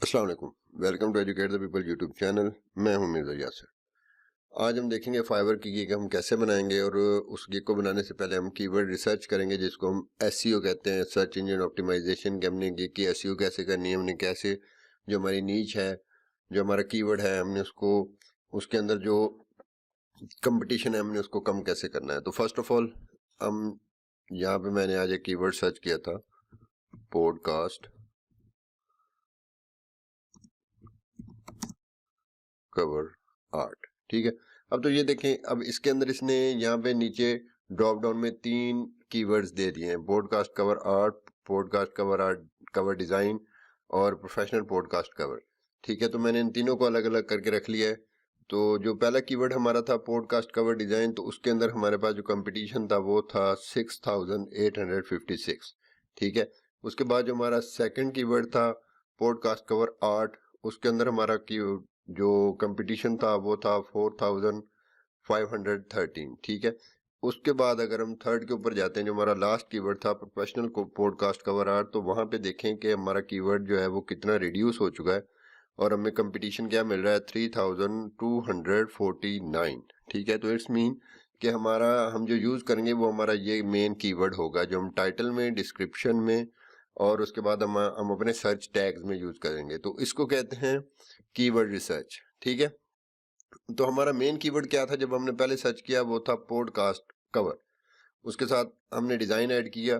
अस्सलाम वालेकुम। Welcome to educate the people YouTube channel. मैं हूं मिर्ज़ा यासिर। आज हम देखेंगे फाइवर की गिग हम कैसे बनाएंगे और उस गिग को बनाने से पहले हम कीवर्ड रिसर्च करेंगे जिसको हम एसईओ कहते हैं, सर्च इंजन ऑप्टिमाइजेशन। कि हमने गिग की एसईओ कैसे करनी है, हमने कैसे जो हमारी नीच है, जो हमारा कीवर्ड है, हमने उसको उसके अंदर जो कंपटीशन है हमने उसको कम कैसे करना है। तो फर्स्ट ऑफ ऑल हम यहाँ पे मैंने आज एक कीवर्ड सर्च किया था, पॉडकास्ट कवर आर्ट। ठीक है, अब तो ये देखें, अब इसके अंदर इसने यहाँ पे नीचे ड्रॉप डाउन में 3 कीवर्ड्स दे दिए हैं, podcast cover art, podcast cover art, cover design और प्रोफेशनल पॉडकास्ट कवर। ठीक है, तो मैंने इन तीनों को अलग अलग करके रख लिया है। तो जो पहला कीवर्ड हमारा था पॉडकास्ट कवर डिजाइन, तो उसके अंदर हमारे पास जो कंपटीशन था वो था 6856। ठीक है, उसके बाद जो हमारा सेकंड कीवर्ड था पॉडकास्ट कवर आर्ट, उसके अंदर हमारा जो कंपटीशन था वो था 4513। ठीक है, उसके बाद अगर हम थर्ड के ऊपर जाते हैं, जो हमारा लास्ट कीवर्ड था प्रोफेशनल पॉडकास्ट कवर आर्ट, तो वहां पे देखें कि हमारा कीवर्ड जो है वो कितना रिड्यूस हो चुका है और हमें कंपटीशन क्या मिल रहा है, 3249। ठीक है, तो इट्स मीन कि हमारा हम जो यूज करेंगे वो हमारा ये मेन कीवर्ड होगा जो हम टाइटल में, डिस्क्रिप्शन में और उसके बाद हम अपने सर्च टैग्स में यूज करेंगे। तो इसको कहते हैं कीवर्ड रिसर्च। ठीक है, तो हमारा मेन कीवर्ड क्या था जब हमने पहले सर्च किया, वो था पॉडकास्ट कवर। उसके साथ हमने डिजाइन ऐड किया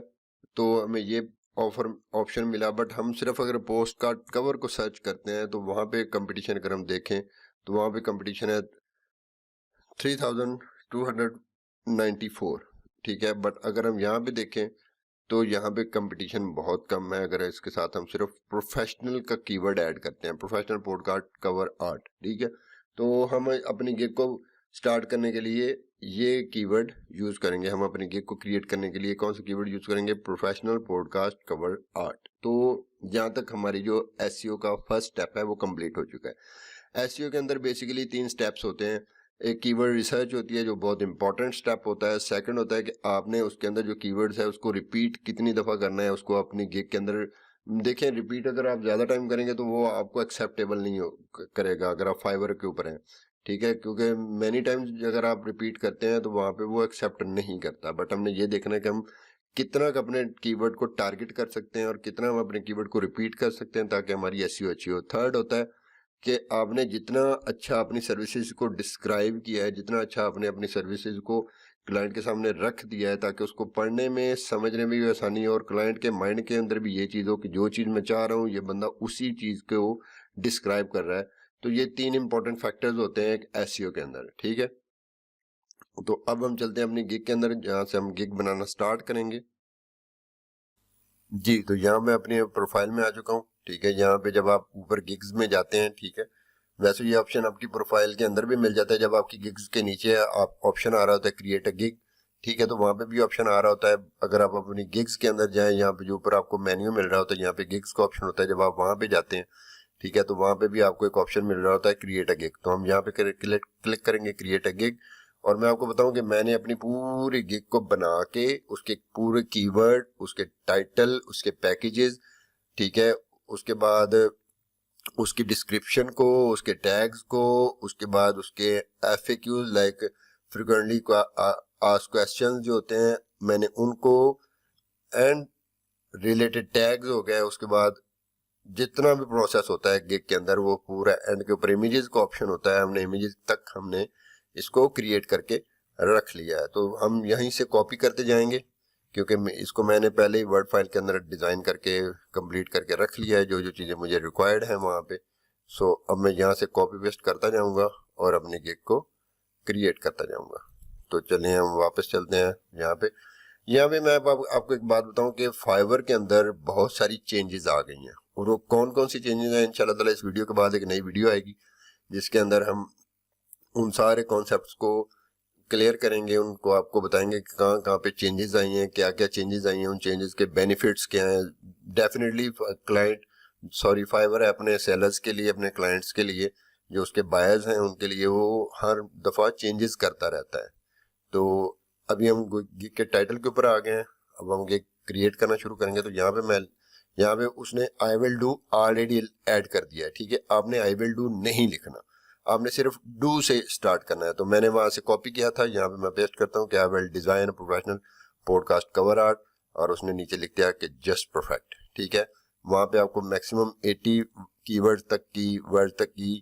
तो हमें ये ऑप्शन मिला। बट हम सिर्फ अगर पोस्ट कार्ड कवर को सर्च करते हैं तो वहां पे कंपटीशन अगर हम देखें तो वहां पे कंपटीशन है 3294। ठीक है, बट अगर हम यहाँ पे देखें तो यहाँ पे कंपटीशन बहुत कम है अगर इसके साथ हम सिर्फ प्रोफेशनल का कीवर्ड ऐड करते हैं, प्रोफेशनल पॉडकास्ट कवर आर्ट। ठीक है, तो हम अपनी गिग को स्टार्ट करने के लिए ये कीवर्ड यूज करेंगे। हम अपनी गिग को क्रिएट करने के लिए कौन सा कीवर्ड यूज करेंगे, प्रोफेशनल पॉडकास्ट कवर आर्ट। तो यहाँ तक हमारी जो एसईओ का फर्स्ट स्टेप है वो कंप्लीट हो चुका है। एसईओ के अंदर बेसिकली 3 स्टेप्स होते हैं। एक कीवर्ड रिसर्च होती है जो बहुत इंपॉर्टेंट स्टेप होता है। सेकंड होता है कि आपने उसके अंदर जो कीवर्ड्स है उसको रिपीट कितनी दफा करना है, उसको अपनी गिग के अंदर देखें। रिपीट अगर आप ज्यादा टाइम करेंगे तो वो आपको एक्सेप्टेबल नहीं करेगा अगर आप फाइवर के ऊपर हैं। ठीक है, क्योंकि मैनी टाइम्स अगर आप रिपीट करते हैं तो वहां पे वो एक्सेप्ट नहीं करता। बट हमने ये देखना है कि हम कितना अपने कीवर्ड को टारगेट कर सकते हैं और कितना हम अपने कीवर्ड को रिपीट कर सकते हैं ताकि हमारी एसईओ अच्छी हो। थर्ड होता है कि आपने जितना अच्छा अपनी सर्विसेज को डिस्क्राइब किया है, जितना अच्छा आपने अपनी सर्विसेज को क्लाइंट के सामने रख दिया है ताकि उसको पढ़ने में, समझने में भी आसानी हो और क्लाइंट के माइंड के अंदर भी ये चीज़ हो कि जो चीज़ मैं चाह रहा हूँ ये बंदा उसी चीज़ को डिस्क्राइब कर रहा है। तो ये 3 इंपॉर्टेंट फैक्टर्स होते हैं एक एसईओ के अंदर। ठीक है, तो अब हम चलते हैं अपनी गिग के अंदर जहाँ से हम गिग बनाना स्टार्ट करेंगे। जी, तो यहाँ मैं अपनी प्रोफाइल में आ चुका हूँ। ठीक है, यहाँ पे जब आप ऊपर गिग्स में जाते हैं, ठीक है, वैसे ये ऑप्शन आपकी प्रोफाइल के अंदर भी मिल जाता है। जब आपकी गिग्स के नीचे आप ऑप्शन आ रहा होता है क्रिएट अ गिग, ठीक है, तो वहाँ पे भी ऑप्शन आ रहा होता है। अगर आप अपनी गिग्स के अंदर जाएं, यहाँ पे जो ऊपर आपको मेन्यू मिल रहा होता है, यहाँ पे गिग्स का ऑप्शन होता है। जब आप वहाँ पे जाते हैं, ठीक है, तो वहाँ पे भी आपको एक ऑप्शन मिल रहा होता है क्रिएट अ गिग। तो हम यहाँ पे क्लिक करेंगे क्रिएट अ गिग। और मैं आपको बताऊं कि मैंने अपनी पूरी गिग को बना के उसके पूरे कीवर्ड, उसके टाइटल, उसके पैकेजेस, ठीक है, उसके बाद उसकी डिस्क्रिप्शन को, उसके टैग्स को, उसके बाद उसके FAQs like frequently asked questions जो होते हैं मैंने उनको, एंड रिलेटेड टैग्स हो गए। उसके बाद जितना भी प्रोसेस होता है गिग के अंदर वो पूरा, एंड के ऊपर इमेजेस का ऑप्शन होता है। हमने इमेजेस तक हमने इसको क्रिएट करके रख लिया है। तो हम यहीं से कॉपी करते जाएंगे क्योंकि इसको मैंने पहले ही वर्ड फाइल के अंदर डिजाइन करके कंप्लीट करके रख लिया है, जो जो चीजें मुझे रिक्वायर्ड है वहां पे। सो अब मैं यहाँ से कॉपी पेस्ट करता जाऊंगा और अपने गिग को क्रिएट करता जाऊंगा। तो चलिए हम वापस चलते हैं यहाँ पे मैं आपको एक बात बताऊं कि फाइवर के अंदर बहुत सारी चेंजेस आ गई हैं। और वो कौन कौन सी चेंजेस हैं, इंशाल्लाह ताला इस वीडियो के बाद एक नई वीडियो आएगी जिसके अंदर हम उन सारे कॉन्सेप्ट्स को क्लियर करेंगे, उनको आपको बताएंगे कि कहाँ कहाँ पे चेंजेस आई हैं, क्या क्या चेंजेस आई हैं, उन चेंजेस के बेनिफिट्स क्या हैं। डेफिनेटली फाइवर है अपने सेलर्स के लिए, अपने क्लाइंट्स के लिए, जो उसके बायर्स हैं उनके लिए वो हर दफा चेंजेस करता रहता है। तो अभी हम गिग के टाइटल के ऊपर आ गए हैं। अब हम गिग क्रिएट करना शुरू करेंगे। तो यहाँ पे मैं यहाँ पे उसने I will do already add कर दिया है, ठीक है। आपने आई विल डू नहीं लिखना, आपने सिर्फ डू से स्टार्ट करना है। तो मैंने वहां से कॉपी किया था, यहाँ पे मैं पेस्ट करता हूँ कि I will design professional podcast cover art, और उसने नीचे लिख दिया कि जस्ट परफेक्ट, ठीक है। वहां पे आपको मैक्सिमम 80 कीवर्ड तक की वर्ड तक की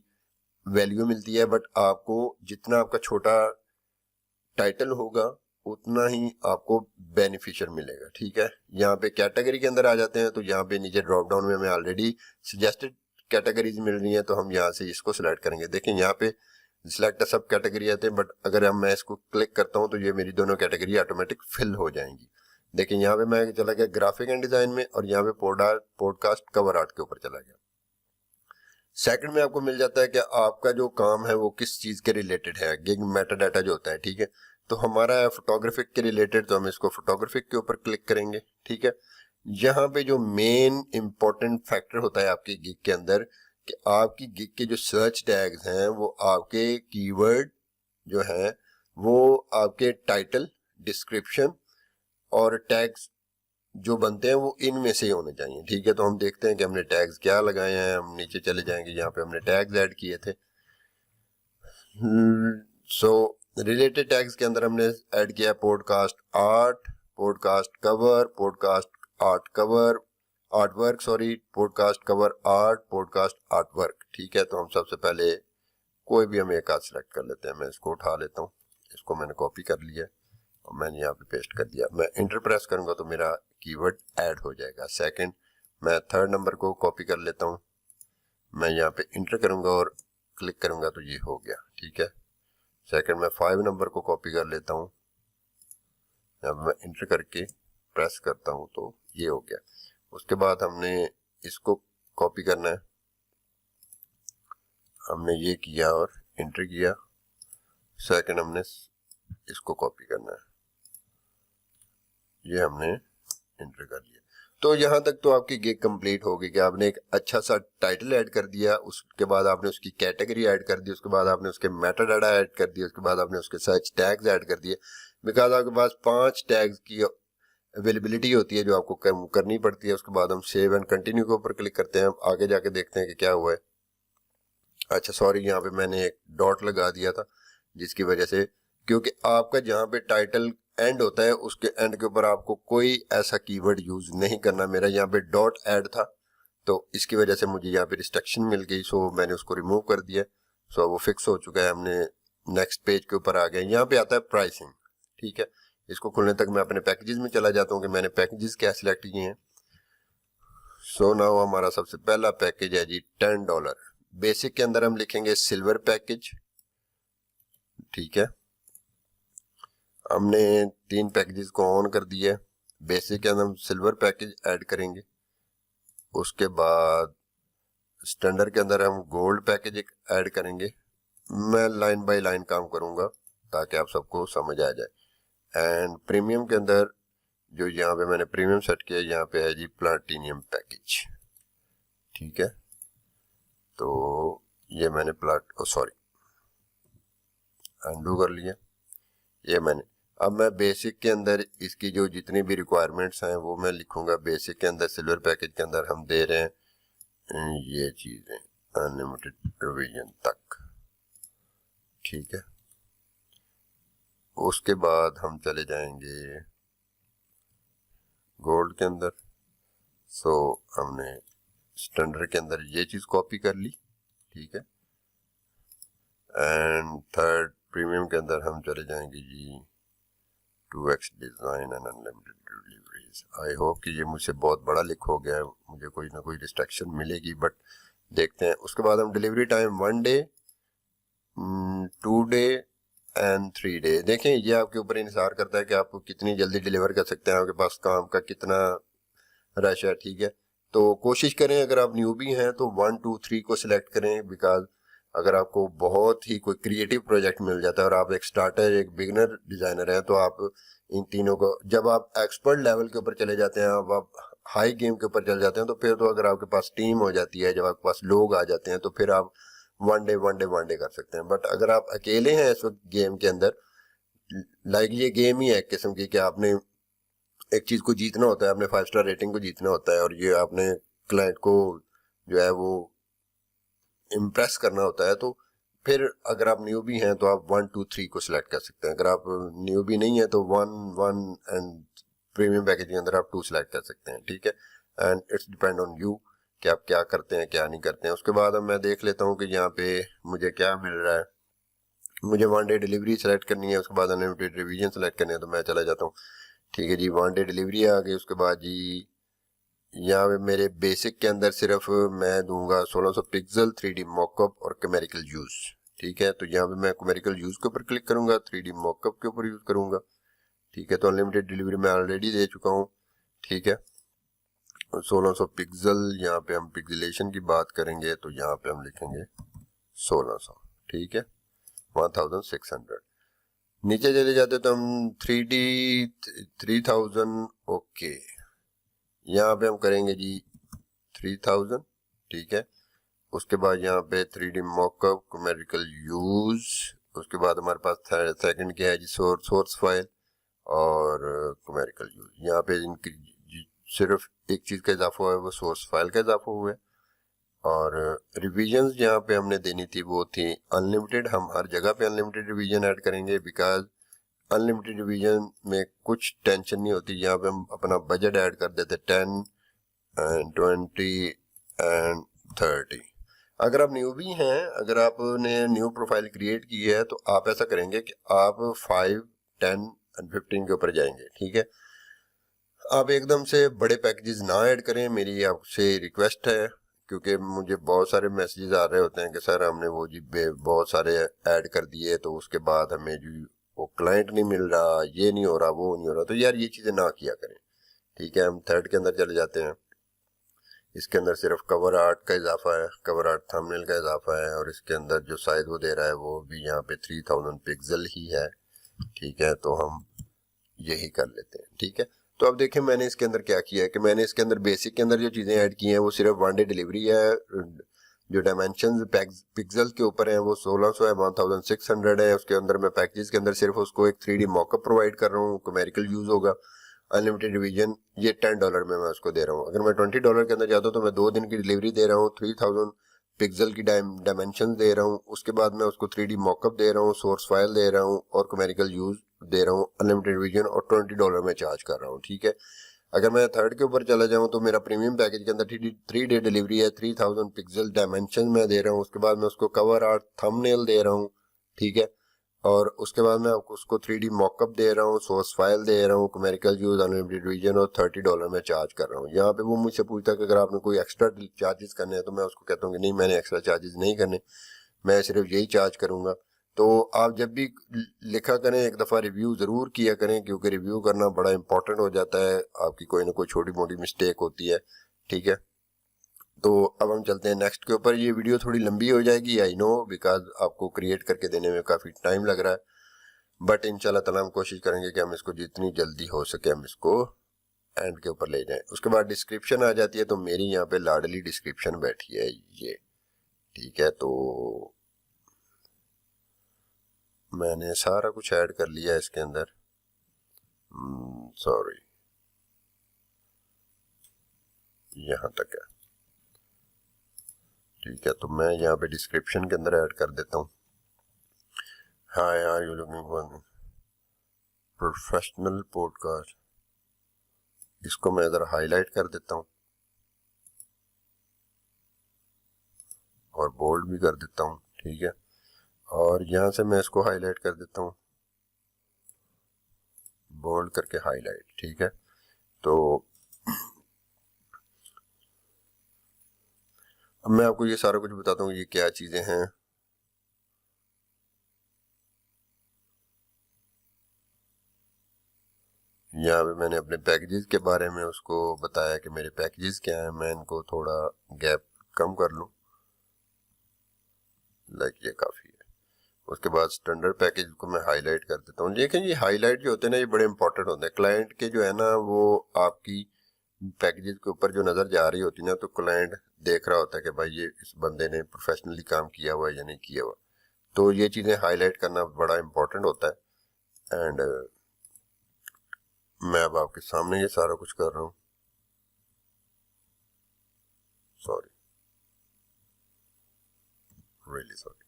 वैल्यू मिलती है, बट आपको जितना आपका छोटा टाइटल होगा उतना ही आपको बेनिफिशियल मिलेगा, ठीक है। यहाँ पे कैटेगरी के अंदर आ जाते हैं, तो यहाँ पे नीचे ड्रॉप डाउन में हमें ऑलरेडी सजेस्टेड कैटेगरीज मिल रही हैं, तो हम यहाँ से इसको सिलेक्ट करेंगे। देखें यहाँ पे सिलेक्ट सब कैटेगरी आते हैं, बट अगर हम मैं इसको क्लिक करता हूँ तो ये मेरी दोनों कैटेगरी ऑटोमेटिक फिल हो जाएंगी। देखिए यहाँ पे मैं चला गया ग्राफिक एंड डिजाइन में, और यहाँ पे पॉडकास्ट कवर आर्ट के ऊपर चला गया। सेकंड में आपको मिल जाता है कि आपका जो काम है वो किस चीज के रिलेटेड है, गिग मेटा डाटा जो होता है, ठीक है। तो हमारा है फोटोग्राफिक के रिलेटेड, तो हम इसको फोटोग्राफिक के ऊपर क्लिक करेंगे, ठीक है। यहाँ पे जो मेन इंपॉर्टेंट फैक्टर होता है आपकी गिग के अंदर, कि आपकी गिग के जो सर्च टैग्स हैं वो आपके कीवर्ड जो हैं वो आपके टाइटल, डिस्क्रिप्शन और टैग्स जो बनते हैं वो इनमें से ही होने चाहिए, ठीक है। तो हम देखते हैं कि हमने टैग्स क्या लगाए हैं। हम नीचे चले जाएंगे, यहाँ पे हमने टैग्स ऐड किए थे। सो रिलेटेड टैग्स के अंदर हमने ऐड किया podcast art, podcast cover, podcast art cover, art work, sorry, podcast cover art, podcast art work, ठीक है। तो हम सबसे पहले कोई भी हम एक आध सेलेक्ट कर लेते हैं। मैं इसको उठा लेता हूँ, इसको मैंने कॉपी कर लिया और मैंने यहाँ पे पेस्ट कर दिया। मैं इंटर प्रेस करूंगा तो मेरा कीवर्ड ऐड हो जाएगा। सेकंड, मैं थर्ड नंबर को कॉपी कर लेता हूँ, मैं यहाँ पे इंटर करूंगा और क्लिक करूंगा तो ये हो गया, ठीक है। सेकंड, मैं 5 नंबर को कॉपी कर लेता हूँ, जब मैं इंटर करके प्रेस करता हूँ तो ये हो गया। उसके बाद हमने इसको कॉपी करना है, हमने ये किया और इंटर किया। सेकंड, हमने इसको कॉपी करना है, ये हमने इंटर कर लिया। तो यहाँ तक तो आपकी गिग कंप्लीट हो गई कि आपने एक अच्छा सा टाइटल ऐड कर दिया, उसके बाद आपने उसकी कैटेगरी ऐड कर दी, उसके बाद आपने उसके मेटा डाटा ऐड कर दिया, उसके बाद आपने उसके सर्च टैग्स ऐड कर दिए। बिकॉज आपके पास 5 टैग्स की अवेलेबिलिटी होती है जो आपको करनी पड़ती है। उसके बाद हम सेव एंड कंटिन्यू के ऊपर क्लिक करते हैं, आगे जाके देखते हैं कि क्या हुआ है। अच्छा सॉरी, यहाँ पे मैंने एक डॉट लगा दिया था, जिसकी वजह से, क्योंकि आपका जहाँ पे टाइटल एंड होता है उसके एंड के ऊपर आपको कोई ऐसा कीवर्ड यूज नहीं करना। मेरा यहाँ पे डॉट ऐड था, तो इसकी वजह से मुझे यहाँ पे रिस्ट्रिक्शन मिल गई, सो मैंने उसको रिमूव कर दिया। सो वो फिक्स हो चुका है। हमने नेक्स्ट पेज के ऊपर आ गए, यहाँ पे आता है प्राइसिंग, ठीक है। इसको खुलने तक मैं अपने पैकेजेस में चला जाता हूँ कि मैंने पैकेजेस क्या सिलेक्ट किए हैं। सो नाउ हमारा सबसे पहला पैकेज है जी $10। बेसिक के अंदर हम लिखेंगे सिल्वर पैकेज, ठीक है। हमने 3 पैकेजेस को ऑन कर दिया। बेसिक के अंदर हम सिल्वर पैकेज ऐड करेंगे, उसके बाद स्टैंडर्ड के अंदर हम गोल्ड पैकेज एक ऐड करेंगे। मैं लाइन बाय लाइन काम करूंगा ताकि आप सबको समझ आ जाए। एंड प्रीमियम के अंदर जो यहाँ पे मैंने प्रीमियम सेट किया, यहाँ पे है जी प्लाटिनियम पैकेज, ठीक है। तो ये मैंने अनडू कर लिया, ये मैंने। अब मैं बेसिक के अंदर इसकी जो जितनी भी रिक्वायरमेंट्स हैं वो मैं लिखूंगा। बेसिक के अंदर सिल्वर पैकेज के अंदर हम दे रहे हैं ये चीजें अनलिमिटेड रिवीजन तक, ठीक है। उसके बाद हम चले जाएंगे गोल्ड के अंदर। सो हमने स्टैंडर्ड के अंदर ये चीज कॉपी कर ली, ठीक है। एंड थर्ड प्रीमियम के अंदर हम चले जाएंगे जी 2x design and unlimited deliveries. I hope कि ये मुझसे बहुत बड़ा लिख हो गया है, मुझे कोई ना कोई डिस्ट्रैक्शन मिलेगी, बट देखते हैं। उसके बाद हम delivery time 1 day, 2 day and 3 day. देखें ये आपके ऊपर इंतजार करता है कि आप कितनी जल्दी डिलीवर कर सकते हैं, आपके पास काम का कितना रश है, ठीक है। तो कोशिश करें, अगर आप न्यूबी हैं तो 1, 2, 3 को सिलेक्ट करें। बिकॉज अगर आपको बहुत ही कोई क्रिएटिव प्रोजेक्ट मिल जाता है और आप एक स्टार्टर, एक बिगनर डिजाइनर हैं, तो आप इन तीनों को, जब आप एक्सपर्ट लेवल के ऊपर चले जाते हैं, अब आप हाई गेम के ऊपर चले जाते हैं, तो फिर तो अगर आपके पास टीम हो जाती है, जब आपके पास लोग आ जाते हैं, तो फिर आप वन डे कर सकते हैं। बट अगर आप अकेले हैं इस वक्त गेम के अंदर, लाइक ये गेम ही है एक किस्म की कि आपने एक चीज़ को जीतना होता है, आपने 5 स्टार रेटिंग को जीतना होता है, और ये आपने क्लाइंट को जो है वो इम्प्रेस करना होता है। तो फिर अगर आप न्यूबी हैं तो आप 1 2 3 को सिलेक्ट कर सकते हैं। अगर आप न्यूबी नहीं है तो 1 1 एंड प्रीमियम पैकेज के अंदर आप 2 सिलेक्ट कर सकते हैं, ठीक है। And it's depend on you कि आप क्या करते हैं क्या नहीं करते हैं। उसके बाद अब मैं देख लेता हूँ कि यहाँ पे मुझे क्या मिल रहा है। मुझे 1 डे डिलीवरी सेलेक्ट करनी है, उसके बाद अनलिमिटेड रिवीजन सेलेक्ट करनी है, तो मैं चला जाता हूँ, ठीक है जी। 1 डे डिलीवरी आ गई। उसके बाद जी यहाँ पे मेरे बेसिक के अंदर सिर्फ मैं दूंगा 1600 पिक्सल 3D मॉकअप और कमेरिकल यूज, ठीक है। तो यहाँ पे मैं कमेरिकल यूज के ऊपर क्लिक करूंगा, 3D मॉकअप के ऊपर यूज करूंगा, ठीक है। तो अनलिमिटेड डिलीवरी मैं ऑलरेडी दे चुका हूँ, ठीक है। 1600 पिक्सल, यहाँ पे हम पिक्सलेशन की बात करेंगे तो यहाँ पे हम लिखेंगे 1600, ठीक है, 1600। नीचे चले जाते तो हम 3D 3000, ओके, यहाँ पे हम करेंगे जी 3000, ठीक है। उसके बाद यहाँ पे 3D मॉकअप कमेरिकल यूज, उसके बाद हमारे पास सेकंड क्या है जी, सोर्स फाइल और कमेरिकल यूज। यहाँ पे इनकी सिर्फ एक चीज का इजाफा हुआ है, वो सोर्स फाइल का इजाफा हुआ है। और रिवीजन्स यहाँ पे हमने देनी थी वो थी अनलिमिटेड। हम हर जगह पे अनलिमिटेड रिवीजन ऐड करेंगे, बिकॉज अनलिमिटेड डिवीजन में कुछ टेंशन नहीं होती। यहाँ पे हम अपना बजट ऐड कर देते 10 एंड 20 एंड 30। अगर आप न्यूबी हैं, अगर आपने न्यू प्रोफाइल क्रिएट की है तो आप ऐसा करेंगे कि आप 5 10 एंड 15 के ऊपर जाएंगे, ठीक है। आप एकदम से बड़े पैकेजेस ना ऐड करें, मेरी आपसे रिक्वेस्ट है, क्योंकि मुझे बहुत सारे मैसेजेस आ रहे होते हैं कि सर हमने वो जी बहुत सारे ऐड कर दिए तो उसके बाद हमें जो वो क्लाइंट नहीं मिल रहा, ये नहीं हो रहा, वो नहीं हो रहा। तो यार ये चीज़ें ना किया करें, ठीक है। हम थर्ड के अंदर चले जाते हैं। इसके अंदर सिर्फ कवर आर्ट का इजाफा है, कवर आर्ट थंबनेल का इजाफा है, और इसके अंदर जो साइज वो दे रहा है वो भी यहाँ पे 3000 पिक्सल ही है, ठीक है। तो हम यही कर लेते हैं, ठीक है। तो अब देखें मैंने इसके अंदर क्या किया है कि मैंने इसके अंदर बेसिक के अंदर जो चीज़ें ऐड की हैं वो सिर्फ 1 डे डिलीवरी है। जो डायमेंशन पिक्सल के ऊपर है वो 1600 है, 1600 है। उसके अंदर मैं पैकेज के अंदर सिर्फ उसको एक 3D मॉकअप प्रोवाइड कर रहा हूँ, कमेरिकल यूज होगा। अनलिमिटेड डिवीजन ये $10 में मैं उसको दे रहा हूँ। अगर मैं $20 के अंदर जाता हूँ तो मैं 2 दिन की डिलीवरी दे रहा हूँ, 3000 पिक्सल की डायमेंशन दे रहा हूँ। उसके बाद मैं उसको 3D मॉकअप दे रहा हूँ, सोर्स फाइल दे रहा हूँ और कमेरिकल यूज दे रहा हूँ, अनलिमिटेड डिवीजन, और $20 में चार्ज कर रहा हूँ, ठीक है। अगर मैं थर्ड के ऊपर चला जाऊँ तो मेरा प्रीमियम पैकेज के अंदर 3 डे डिलीवरी है, 3000 पिक्सल डायमेंशन में दे रहा हूँ। उसके बाद मैं उसको कवर आर्ट थंबनेल दे रहा हूँ, ठीक है। और उसके बाद मैं उसको 3D मॉकअप दे रहा हूँ, सोर्स फाइल दे रहा हूँ, कमेरिकल यूज, अनलिमिटेड डिवीजन, और $30 में चार्ज कर रहा हूँ। यहाँ पे वो मुझसे पूछता है कि अगर आपने कोई एक्स्ट्रा चार्जेस करने हैं, तो मैं उसको कहता हूँ कि नहीं, मैंने एक्स्ट्रा चार्जेस नहीं करने, मैं सिर्फ यही चार्ज करूंगा। तो आप जब भी लिखा करें एक दफ़ा रिव्यू ज़रूर किया करें, क्योंकि रिव्यू करना बड़ा इंपॉर्टेंट हो जाता है। आपकी कोई ना कोई छोटी मोटी मिस्टेक होती है, ठीक है। तो अब हम चलते हैं नेक्स्ट के ऊपर। ये वीडियो थोड़ी लंबी हो जाएगी, आई नो, बिकॉज आपको क्रिएट करके देने में काफ़ी टाइम लग रहा है, बट इंशाल्लाह ताला हम कोशिश करेंगे कि हम इसको जितनी जल्दी हो सके हम इसको एंड के ऊपर ले जाएं। उसके बाद डिस्क्रिप्शन आ जाती है, तो मेरी यहाँ पे लाडली डिस्क्रिप्शन बैठी है ये, ठीक है। तो मैंने सारा कुछ ऐड कर लिया है इसके अंदर, सॉरी, यहाँ तक है, ठीक है। तो मैं यहाँ पे डिस्क्रिप्शन के अंदर ऐड कर देता हूँ, hi are you looking for professional podcast. इसको मैं इधर हाईलाइट कर देता हूँ और बोल्ड भी कर देता हूँ, ठीक है। और यहाँ से मैं इसको हाईलाइट कर देता हूँ, बोल्ड करके हाईलाइट, ठीक है। तो अब मैं आपको ये सारा कुछ बताता हूँ ये क्या चीज़ें हैं। यहाँ पे मैंने अपने पैकेजेस के बारे में उसको बताया कि मेरे पैकेजेस क्या हैं। मैं इनको थोड़ा गैप कम कर लूँ, लाइक ये काफ़ी है। उसके बाद स्टैंडर्ड पैकेज को मैं हाईलाइट कर देता हूँ। लेकिन ये हाईलाइट जो होते हैं ना, ये बड़े इंपॉर्टेंट होते हैं। क्लाइंट के जो है ना, वो आपकी पैकेजेस के ऊपर जो नज़र जा रही होती है ना, तो क्लाइंट देख रहा होता है कि भाई ये इस बंदे ने प्रोफेशनली काम किया हुआ है या नहीं किया हुआ। तो ये चीज़ें हाईलाइट करना बड़ा इंपॉर्टेंट होता है। एंड मैं अब आपके सामने ये सारा कुछ कर रहा हूँ, sorry, really sorry.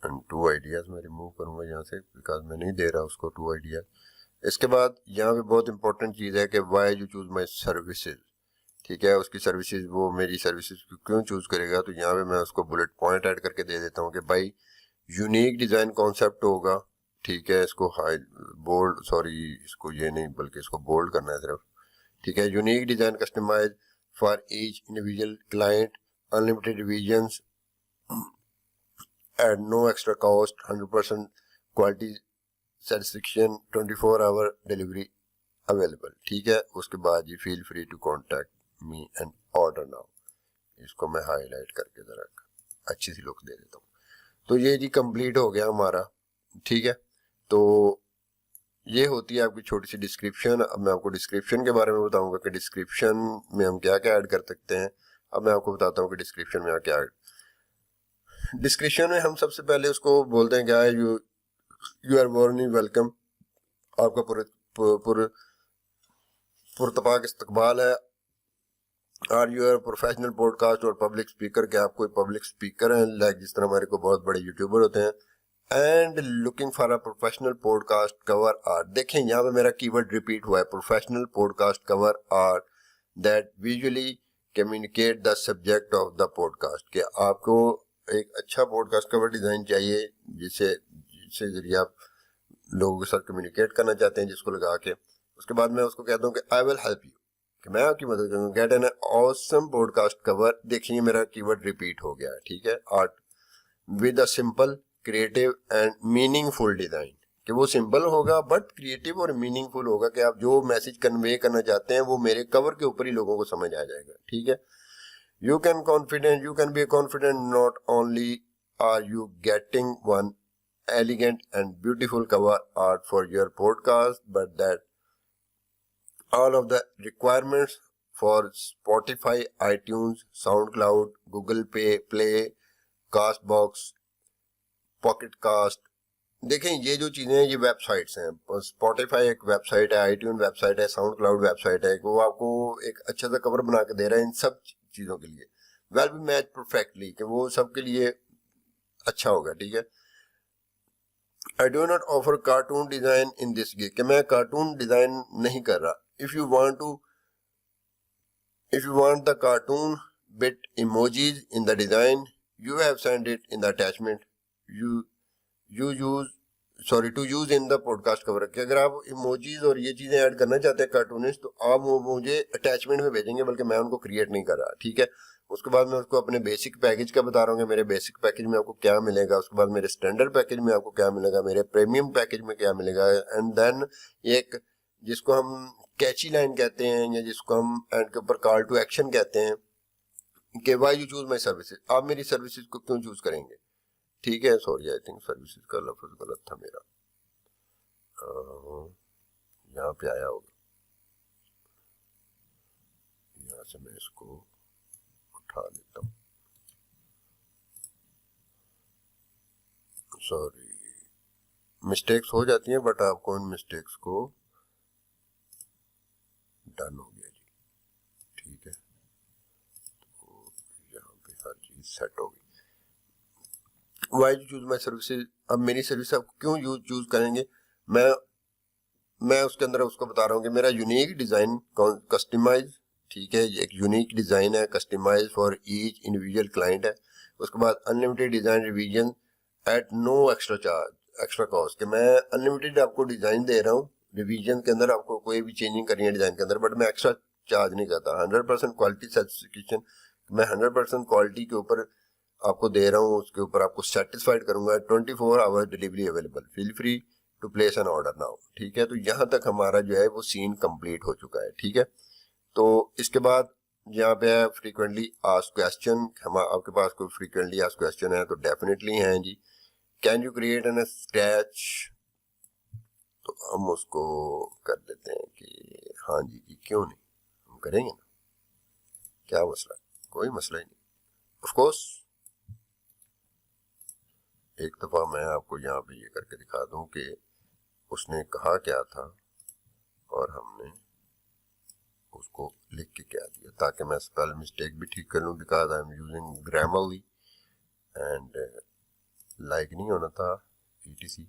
And two ideas मैं रिमूव करूंगा यहाँ से बिकॉज मैं नहीं दे रहा उसको टू आइडियाज। इसके बाद यहाँ पे बहुत इंपॉर्टेंट चीज़ है कि why you choose my services, ठीक है, उसकी सर्विसेज, वो मेरी सर्विसेज क्यों चूज करेगा, तो यहाँ पे मैं उसको बुलेट पॉइंट ऐड करके दे देता हूँ कि भाई यूनिक डिज़ाइन कॉन्सेप्ट होगा, ठीक है, इसको हाई बोल्ड, सॉरी इसको ये नहीं बल्कि इसको बोल्ड करना है सिर्फ, ठीक है, unique design customize for each individual client, unlimited revisions at no extra cost, 100% quality satisfaction, 24 hour delivery available, ठीक है। उसके बाद ये feel free to contact me and order now, इसको मैं हाईलाइट करके जरा अच्छी सी लुक दे देता हूँ। तो ये जी कंप्लीट हो गया हमारा, ठीक है। तो ये होती है आपकी छोटी सी डिस्क्रिप्शन। अब मैं आपको डिस्क्रिप्शन के बारे में बताऊंगा कि डिस्क्रिप्शन में हम क्या क्या ऐड कर सकते हैं। अब मैं आपको बताता हूँ कि डिस्क्रिप्शन में क्या, डिस्क्रिप्शन में हम सबसे पहले उसको बोलते हैं क्या है, यू आर वार्मली वेलकम, आपका पुरतपाक इस्तकबाल है। Are you are professional podcast और पब्लिक स्पीकर, क्या आप कोई पब्लिक स्पीकर हैं, लाइक जिस तरह हमारे को बहुत बड़े यूट्यूबर होते हैं। And looking for a professional podcast cover art, देखें यहाँ पे मेरा कीवर्ड रिपीट हुआ है, professional podcast cover art that visually communicate the subject of the podcast, कि आपको एक अच्छा पॉडकास्ट कवर डिज़ाइन चाहिए जिससे जरिए आप लोगों के साथ कम्युनिकेट करना चाहते हैं, जिसको लगा के उसके बाद मैं उसको कहता हूँ कि आई विल हेल्प यू, कि मैं आपकी मदद करूँगा, get an awesome podcast cover. देखिए मेरा कीवर्ड रिपीट हो गया है, ठीक है, art with a simple creative and meaningful design, कि वो सिंपल होगा बट क्रिएटिव और मीनिंगफुल होगा, कि आप जो मैसेज कन्वे करना चाहते हैं वो मेरे कवर के ऊपर ही लोगों को समझ आ जाएगा, ठीक है। You can be confident not only are you getting one elegant and beautiful cover art for your podcast, but that all of the requirements for Spotify, iTunes, SoundCloud, Google Play, Castbox, Pocket Cast, देखें ये जो चीज़ें हैं ये websites हैं। Spotify एक website है, iTunes website है, साउंड क्लाउड वेबसाइट है, वो आपको एक अच्छा सा कवर बना के दे रहा है इन सब चीज़ों के लिए, वेल बी मैच परफेक्टली, कि वो सब के लिए अच्छा होगा, ठीक है। I do not offer cartoon design in this gig, कि मैं कार्टून डिज़ाइन नहीं कर रहा। If you want the cartoon with emojis in the design, you have send it in the attachment, you to use in the podcast cover, कि अगर आप emojis और ये चीज़ें ऐड करना चाहते हैं कार्टूनिस्ट, तो आप वो मुझे अटैचमेंट में भेजेंगे, बल्कि मैं उनको क्रिएट नहीं कर रहा, ठीक है। उसके बाद मैं उसको अपने बेसिक पैकेज का बता रहा हूँ कि मेरे बेसिक पैकेज में आपको क्या मिलेगा, उसके बाद मेरे स्टैंडर्ड पैकेज में आपको क्या मिलेगा, मेरे प्रीमियम पैकेज में क्या मिलेगा, एंड देन एक जिसको हम कैची लाइन कहते हैं, या जिसको हम एंड के ऊपर कॉल टू एक्शन कहते हैं, कि why you choose my services, आप मेरी सर्विसेज को क्यों चूज करेंगे, ठीक है। सॉरी, आई थिंक सर्विसेज का लफ्ज गलत था मेरा, यहाँ पे आया होगा, यहाँ से मैं इसको उठा लेता हूँ, सॉरी, मिस्टेक्स हो जाती हैं बट आपको इन मिस्टेक्स को डन हो गया जी, ठीक है। तो यहाँ पे हर चीज सेट हो गई। Why you choose my services, अब मेरी सर्विस आप क्यों चूज करेंगे, मैं उसके अंदर उसको बता रहा हूँ कि मेरा यूनिक डिज़ाइन कस्टमाइज, ठीक है, एक यूनिक डिज़ाइन है, customize for each individual client है। उसके बाद unlimited design revision at no extra cost, कि मैं अनलिमिटेड आपको डिज़ाइन दे रहा हूँ, रिवीजन के अंदर आपको कोई भी चेंजिंग करनी है डिज़ाइन के अंदर, बट मैं एक्स्ट्रा चार्ज नहीं करता। 100% क्वालिटी सर्टिफिकेशन, मैं 100% क्वालिटी के ऊपर आपको दे रहा हूँ, उसके ऊपर आपको सेटिस्फाइड करूंगा। 24 hour delivery available, feel free to place an order now, ठीक है। तो यहाँ तक हमारा जो है वो सीन कंप्लीट हो चुका है, ठीक है। तो इसके बाद यहाँ पे है फ्रीक्वेंटली आस्क्ड क्वेश्चन, हम आपके पास कोई फ्रीक्वेंटली आस्क्ड क्वेश्चन है तो डेफिनेटली हैं ji. Can you create an scratch, तो हम उसको कर देते हैं कि हाँ जी क्यों नहीं, हम करेंगे ना, क्या मसला है, कोई मसला ही नहीं। ऑफ कोर्स एक दफ़ा मैं आपको यहाँ पे ये करके दिखा दूँ कि उसने कहा क्या था, और हमने उसको लिख के क्या दिया ताकि मैं स्पेल मिस्टेक भी ठीक कर लूँ, because I am using Grammarly and like नहीं होना था etc।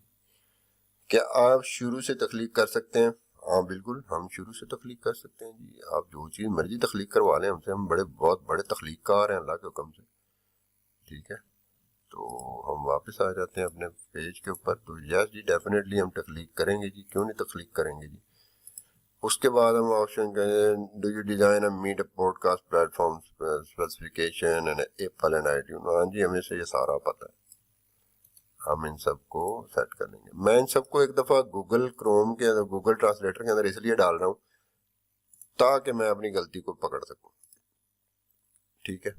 क्या आप शुरू से तख्लीक कर सकते हैं? हाँ बिल्कुल, हम शुरू से तख्लीक कर सकते हैं जी। आप जो चीज़ मर्जी तख्लीक करवा लें हमसे, हम बहुत बड़े तख्लीककार हैं अल्लाह के हुक्म से, ठीक है। तो हम वापस आ जाते हैं अपने पेज के ऊपर। तो यस जी, डेफिनेटली हम तख्लीक करेंगे जी, क्यों नहीं तख्लीक करेंगे जी। उसके बाद हम ऑप्शन करें, do you design a meet a podcast platform specification and Apple and iTunes. हाँ जी, हमें से ये सारा पता है, हम इन सबको सेट कर लेंगे। मैं इन सबको एक दफ़ा गूगल क्रोम के अंदर, गूगल ट्रांसलेटर के अंदर इसलिए डाल रहा हूँ ताकि मैं अपनी गलती को पकड़ सकूँ, ठीक है।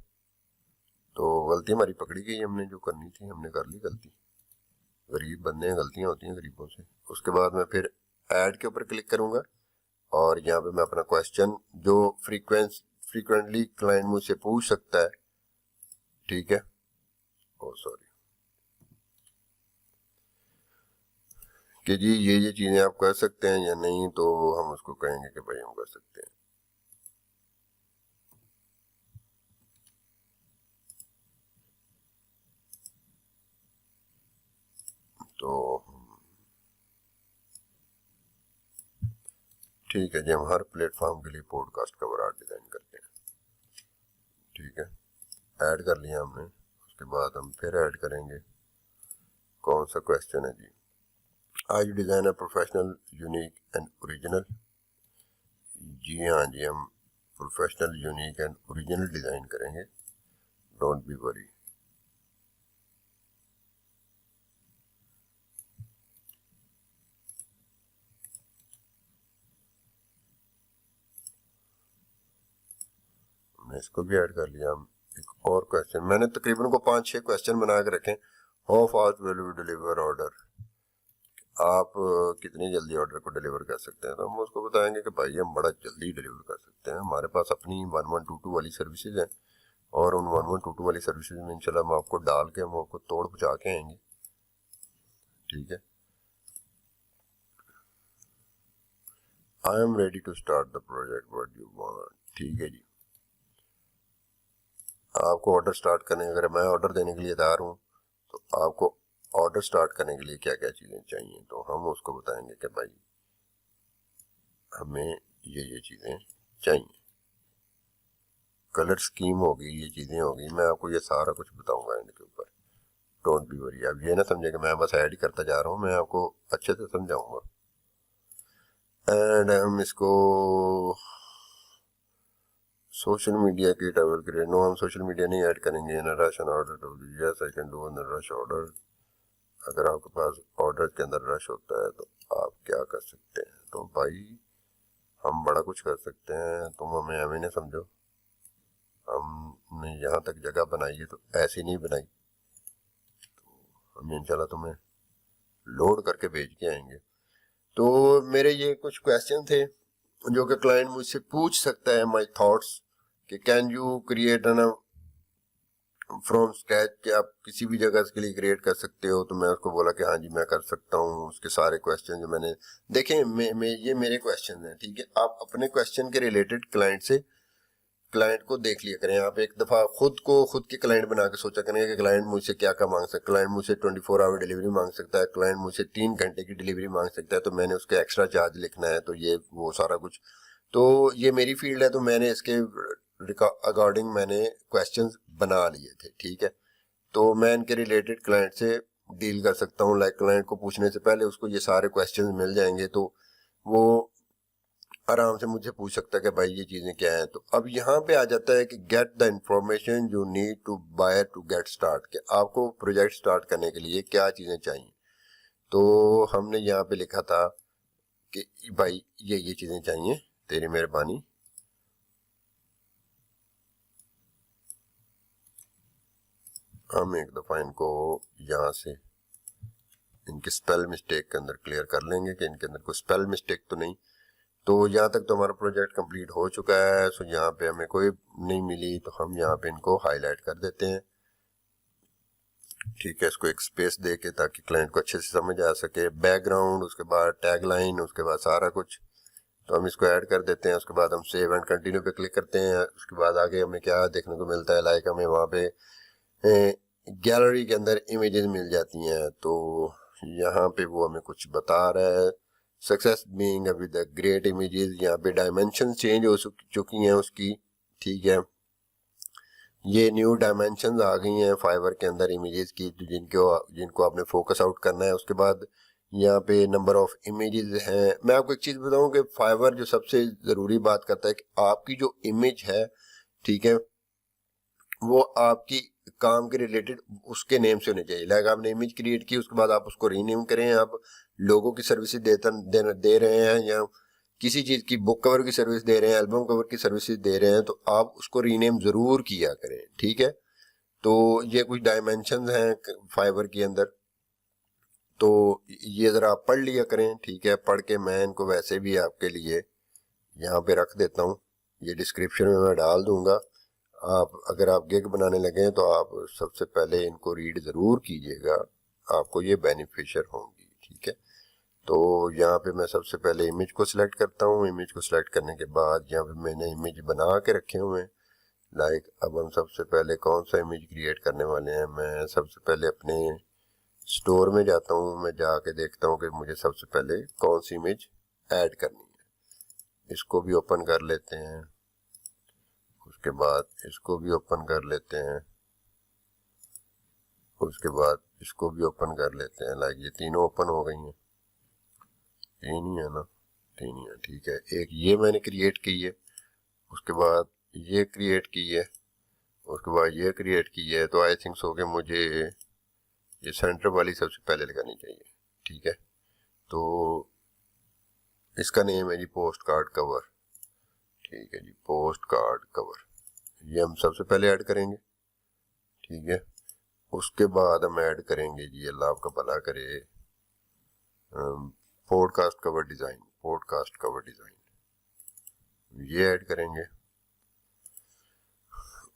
तो गलती हमारी पकड़ी गई, हमने जो करनी थी हमने कर ली गलती। गरीब बंदे हैं, गलतियाँ होती हैं गरीबों से। उसके बाद मैं फिर ऐड के ऊपर क्लिक करूँगा और यहाँ पे मैं अपना क्वेश्चन जो फ्रीक्वेंटली क्लाइंट मुझसे पूछ सकता है, ठीक है, ओ सॉरी, कि जी ये चीज़ें आप कर सकते हैं या नहीं, तो हम उसको कहेंगे कि भाई हम कर सकते हैं। तो ठीक है जी, हम हर प्लेटफॉर्म के लिए पॉडकास्ट कवर आर्ट डिज़ाइन करते हैं, ठीक है। ऐड कर लिया हमने। उसके बाद हम फिर ऐड करेंगे कौन सा क्वेश्चन है ji, are you designer professional unique and original. जी हाँ जी, हम professional unique and original design करेंगे, डोंट बी वरी। हमने इसको भी ऐड कर लिया। हम एक और क्वेश्चन, मैंने तकरीबन को 5-6 क्वेश्चन बना के रखे। How fast will you deliver order, आप कितनी जल्दी ऑर्डर को डिलीवर कर सकते हैं। तो हम उसको बताएंगे कि भाई हम बड़ा जल्दी डिलीवर कर सकते हैं, हमारे पास अपनी 1122 वाली सर्विसेज हैं और उन 1122 वाली सर्विसेज में इंशाल्लाह हम आपको डाल के हम आपको तोड़ पहुँचा के आएंगे, ठीक है। I am ready to start the project what you want, ठीक है जी। आपको ऑर्डर स्टार्ट करने, अगर मैं ऑर्डर देने के लिए तैयार हूँ तो आपको ऑर्डर स्टार्ट करने के लिए क्या क्या चीज़ें चाहिए, तो हम उसको बताएंगे कि भाई हमें ये चीज़ें चाहिए, कलर स्कीम होगी, ये चीज़ें होगी, मैं आपको ये सारा कुछ बताऊंगा एंड के ऊपर, डोंट बी वरी। आप ये ना समझे कि मैं बस ऐड ही करता जा रहा हूँ, मैं आपको अच्छे से समझाऊंगा। एंड हम इसको सोशल मीडिया की ट्रैवल करें, नो हम सोशल मीडिया नहीं ऐड करेंगे। In rush an order, yes I can do in rush order. अगर आपके पास ऑर्डर के अंदर रश होता है तो आप क्या कर सकते हैं, तो भाई हम बड़ा कुछ कर सकते हैं, तुम हमें हमें नहीं समझो। हमने यहाँ तक जगह बनाई है तो ऐसी नहीं बनाई, हम इंशाल्लाह तुम्हें लोड करके भेज के आएंगे। तो मेरे ये कुछ क्वेश्चन थे जो कि क्लाइंट मुझसे पूछ सकता है, माय थॉट्स, कि can you create N from scratch, कि आप किसी भी जगह के लिए क्रिएट कर सकते हो। तो मैं उसको बोला कि हाँ जी मैं कर सकता हूँ। उसके सारे क्वेश्चन जो मैंने देखें, ये मेरे क्वेश्चन हैं, ठीक है। आप अपने क्वेश्चन के रिलेटेड क्लाइंट को देख लिया करें। आप एक दफ़ा खुद के क्लाइंट बना के सोचा करें कि क्लाइंट मुझसे क्या क्या मांग सकता है। क्लाइंट मुझसे 24 आवर डिलीवरी मांग सकता है, क्लाइंट मुझसे 3 घंटे की डिलीवरी मांग सकता है, तो मैंने उसके एक्स्ट्रा चार्ज लिखना है, तो ये वो सारा कुछ। तो ये मेरी फील्ड है, तो मैंने इसके अकॉर्डिंग मैंने क्वेश्चंस बना लिए थे, ठीक है। तो मैं इनके रिलेटेड क्लाइंट से डील कर सकता हूँ। लाइक क्लाइंट को पूछने से पहले उसको ये सारे क्वेश्चंस मिल जाएंगे, तो वो आराम से मुझे पूछ सकता है कि भाई ये चीज़ें क्या हैं। तो अब यहाँ पे आ जाता है कि get the information you need to buy to get start, कि आपको प्रोजेक्ट स्टार्ट करने के लिए क्या चीज़ें चाहिए। तो हमने यहाँ पे लिखा था कि भाई ये चीज़ें चाहिए, तेरी मेहरबानी। हम एक दफ़ा इनको यहाँ से इनके स्पेल मिस्टेक के अंदर क्लियर कर लेंगे कि इनके अंदर कोई स्पेल मिस्टेक तो नहीं। तो यहाँ तक तो हमारा प्रोजेक्ट कंप्लीट हो चुका है। सो यहाँ पे हमें कोई नहीं मिली, तो हम यहाँ पे इनको हाईलाइट कर देते हैं, ठीक है। इसको एक स्पेस दे के ताकि क्लाइंट को अच्छे से समझ आ सके। बैकग्राउंड, उसके बाद टैगलाइन, उसके बाद सारा कुछ, तो हम इसको ऐड कर देते हैं। उसके बाद हम सेव एंड कंटिन्यू पे क्लिक करते हैं। उसके बाद आगे हमें क्या देखने को मिलता है, लाइक हमें वहाँ पे गैलरी के अंदर इमेजेस मिल जाती हैं। तो यहाँ पे वो हमें कुछ बता रहा है, success being with the great images. यहाँ पे डायमेंशन चेंज हो चुकी हैं उसकी, ठीक है। ये न्यू डायमेंशंस आ गई हैं फाइवर के अंदर इमेजेस की, जिनको आपने फोकस आउट करना है। उसके बाद यहाँ पे नंबर ऑफ इमेजेस हैं। मैं आपको एक चीज़ बताऊँ कि फाइवर जो सबसे ज़रूरी बात करता है कि आपकी जो इमेज है, ठीक है, वो आपकी काम के रिलेटेड उसके नेम से होनी चाहिए। लाइक आपने इमेज क्रिएट की, उसके बाद आप उसको रीनेम करें, आप लोगों की सर्विसेज दे रहे हैं या किसी चीज़ की बुक कवर की सर्विस दे रहे हैं, एल्बम कवर की सर्विसेज दे रहे हैं, तो आप उसको रीनेम ज़रूर किया करें, ठीक है। तो ये कुछ डायमेंशंस हैं फाइवर के अंदर, तो ये ज़रा आप पढ़ लिया करें, ठीक है। पढ़ के मैं इनको वैसे भी आपके लिए यहाँ पे रख देता हूँ, ये डिस्क्रिप्शन में मैं डाल दूँगा। आप अगर आप गिग बनाने लगे तो आप सबसे पहले इनको रीड ज़रूर कीजिएगा, आपको ये बेनिफिशियल होंगी, ठीक है। तो यहाँ पे मैं सबसे पहले इमेज को सिलेक्ट करता हूँ। इमेज को सिलेक्ट करने के बाद यहाँ पे मैंने इमेज बना के रखे हुए हैं। लाइक अब हम सबसे पहले कौन सा इमेज क्रिएट करने वाले हैं। मैं सबसे पहले अपने स्टोर में जाता हूँ, मैं जाके देखता हूँ कि मुझे सबसे पहले कौन सी इमेज ऐड करनी है। इसको भी ओपन कर लेते हैं, उसके बाद इसको भी ओपन कर लेते हैं, उसके बाद इसको भी ओपन कर लेते हैं। लाइक ये तीनों ओपन हो गई हैं, तीन ही है ना, तीन ही है, ठीक है। एक ये मैंने क्रिएट की है, उसके बाद ये क्रिएट की है, उसके बाद ये क्रिएट की है। तो आई थिंक सो कि मुझे ये सेंटर वाली सबसे पहले लगानी चाहिए, ठीक है। तो इसका नेम है जी पोस्ट कार्ड कवर, ठीक है जी, पोस्ट कार्ड कवर। ये हम सबसे पहले ऐड करेंगे, ठीक है। उसके बाद हम ऐड करेंगे जी, अल्लाह आपका भला करे, podcast cover design, podcast cover design ये ऐड करेंगे।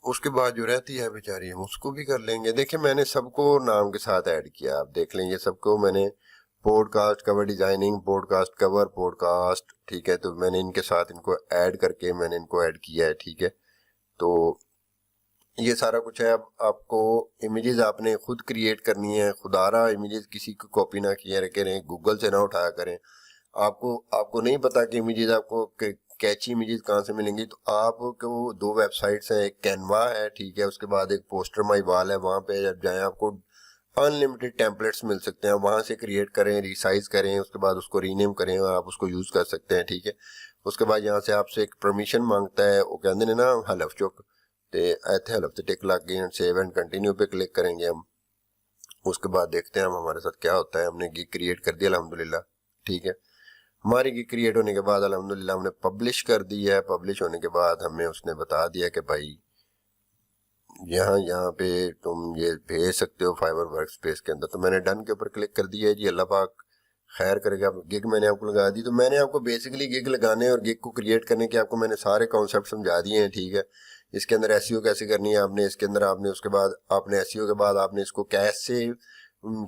उसके बाद जो रहती है बेचारी हम उसको भी कर लेंगे। देखिए मैंने सबको नाम के साथ ऐड किया, आप देख लेंगे सबको मैंने podcast cover designing, podcast cover, podcast, ठीक है। तो मैंने इनके साथ इनको ऐड करके मैंने इनको ऐड किया है, ठीक है। तो ये सारा कुछ है। अब आपको इमेजेस आपने खुद क्रिएट करनी है, खुदारा इमेजेस किसी को कॉपी ना किया करें, गूगल से ना उठाया करें। आपको नहीं पता कि इमेजेस आपको कैची इमेजेस कहाँ से मिलेंगी, तो आपको दो वेबसाइट्स हैं, एक कैनवा है, ठीक है, उसके बाद एक पोस्टर माई वाल है। वहाँ पे जब जाएं आपको अनलिमिटेड टेम्पलेट्स मिल सकते हैं, वहाँ से क्रिएट करें, रिसाइज करें, उसके बाद उसको रीनेम करें और आप उसको यूज़ कर सकते हैं, ठीक है। उसके बाद यहाँ से आपसे एक परमिशन मांगता है, वो कहते हैं ना हलफ चुक, तो ऐसे हलफ से टिक लग गई, सेव एंड कंटिन्यू पे क्लिक करेंगे हम। उसके बाद देखते हैं हम हमारे साथ क्या होता है। हमने गिग क्रिएट कर दिया अल्हम्दुलिल्लाह, ठीक है। हमारी गिग क्रिएट होने के बाद अल्हम्दुलिल्लाह हमने पब्लिश कर दी है। पब्लिश होने के बाद हमें उसने बता दिया कि भाई यहाँ पे तुम ये भेज सकते हो फाइवर वर्क स्पेस के अंदर। तो मैंने डन के ऊपर क्लिक कर दिया है जी, अल्लाह पाक खैर करेगा। गिग मैंने आपको लगा दी। तो मैंने आपको बेसिकली गिग लगाने और गिग को क्रिएट करने के आपको मैंने सारे कॉन्सेप्ट समझा दिए हैं, ठीक है। इसके अंदर एसईओ कैसे करनी है आपने, इसके अंदर आपने उसके बाद आपने एसईओ के बाद आपने इसको कैसे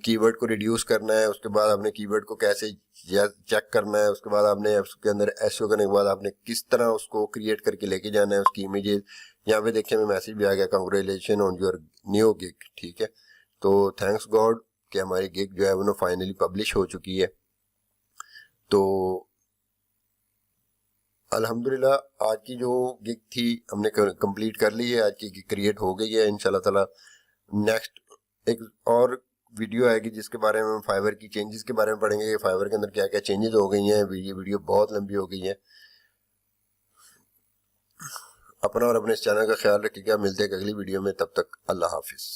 कीवर्ड को रिड्यूस करना है, उसके बाद आपने कीवर्ड को कैसे चेक करना है, उसके बाद आपने उसके अंदर एसईओ करने के बाद आपने किस तरह उसको क्रिएट करके लेके जाना है, उसकी इमेजेस। यहाँ पे देखिए हमें मैसेज भी आ गया, congratulation on your new gig, ठीक है। तो थैंक्स गॉड कि हमारी गिग जो है वो फाइनली पब्लिश हो चुकी है। तो अल्हम्दुलिल्लाह आज की जो गिग थी हमने कंप्लीट कर ली है, आज की गिग क्रिएट हो गई है। इंशाल्लाह ताला नेक्स्ट एक और वीडियो आएगी जिसके बारे में हम फाइवर की चेंजेस के बारे में पढ़ेंगे, फाइवर के अंदर क्या क्या चेंजेस हो गई हैं। ये वीडियो बहुत लंबी हो गई है। अपना और अपने इस चैनल का ख्याल रखिएगा। मिलते हैं अगली वीडियो में, तब तक अल्लाह हाफिज़।